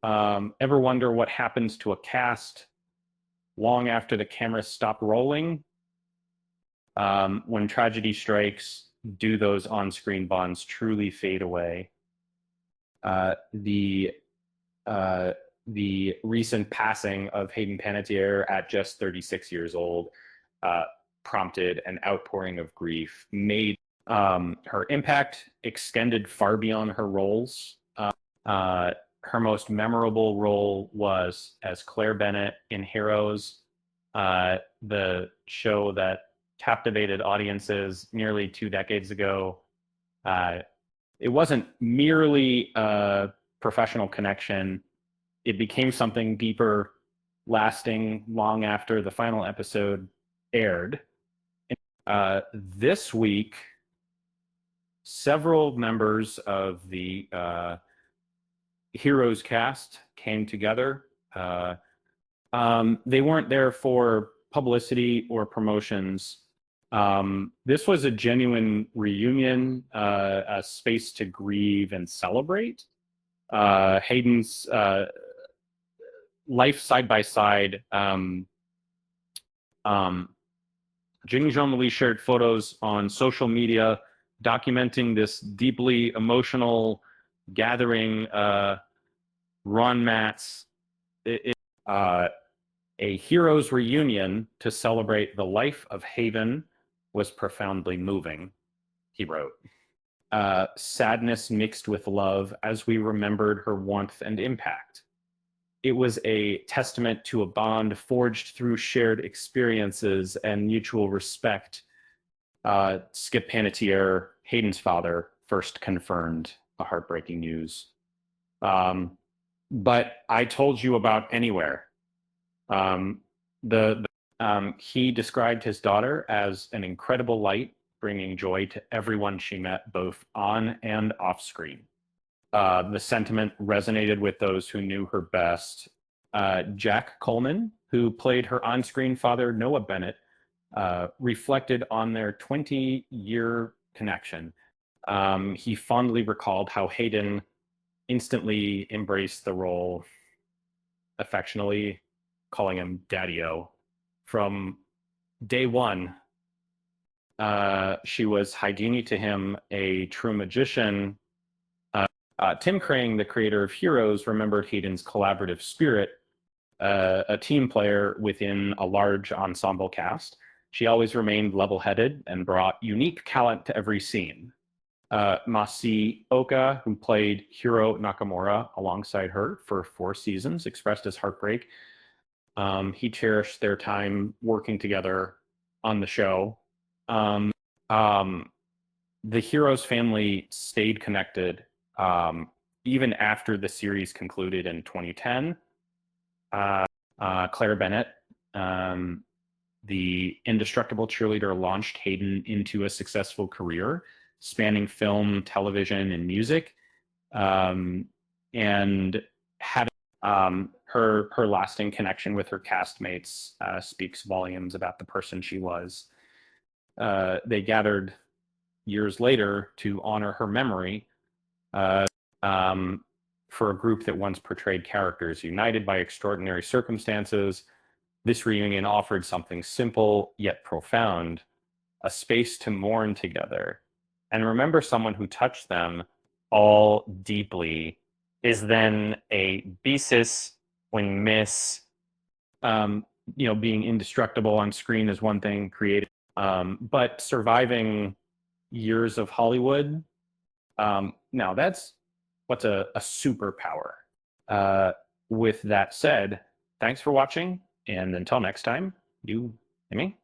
Ever wonder what happens to a cast long after the cameras stop rolling? When tragedy strikes, do those on-screen bonds truly fade away? Uh, the uh, the recent passing of Hayden Panettiere at just 36 years old uh, prompted an outpouring of grief, made her impact extended far beyond her roles. Uh, Her most memorable role was as Claire Bennett in Heroes, the show that captivated audiences nearly 2 decades ago. Uh, it wasn't merely a professional connection, it became something deeper, lasting long after the final episode aired. This week, several members of the Heroes cast came together. They weren't there for publicity or promotions. This was a genuine reunion, a space to grieve and celebrate. Hayden's life side by side. Jing and Jean-Marie shared photos on social media documenting this deeply emotional gathering. Ron Matz, uh, a hero's reunion to celebrate the life of Haven was profoundly moving, he wrote. Sadness mixed with love as we remembered her warmth and impact. It was a testament to a bond forged through shared experiences and mutual respect. Skip Panettiere, Hayden's father, first confirmed the heartbreaking news. But I told you about Anywhere. Um, he described his daughter as an incredible light, bringing joy to everyone she met, both on and off screen. The sentiment resonated with those who knew her best. Jack Coleman, who played her on-screen father, Noah Bennett, reflected on their 20-year connection. He fondly recalled how Hayden instantly embraced the role, affectionately calling him Daddy-O. From day one, she was Houdini to him, a true magician. Tim Crane, the creator of Heroes, remembered Hayden's collaborative spirit, a team player within a large ensemble cast. She always remained level-headed and brought unique talent to every scene. Masi Oka, who played Hiro Nakamura alongside her for 4 seasons, expressed his heartbreak. He cherished their time working together on the show. The Heroes family stayed connected even after the series concluded in 2010. Claire Bennett, the indestructible cheerleader, launched Hayden into a successful career spanning film, television, and music. And having her lasting connection with her castmates speaks volumes about the person she was. They gathered years later to honor her memory for a group that once portrayed characters united by extraordinary circumstances. This reunion offered something simple yet profound, a space to mourn together and remember someone who touched them all deeply. Is then a basis when miss, being indestructible on screen is one thing, creative, but surviving years of Hollywood, now that's what's a superpower. With that said, thanks for watching, and until next time, you and me.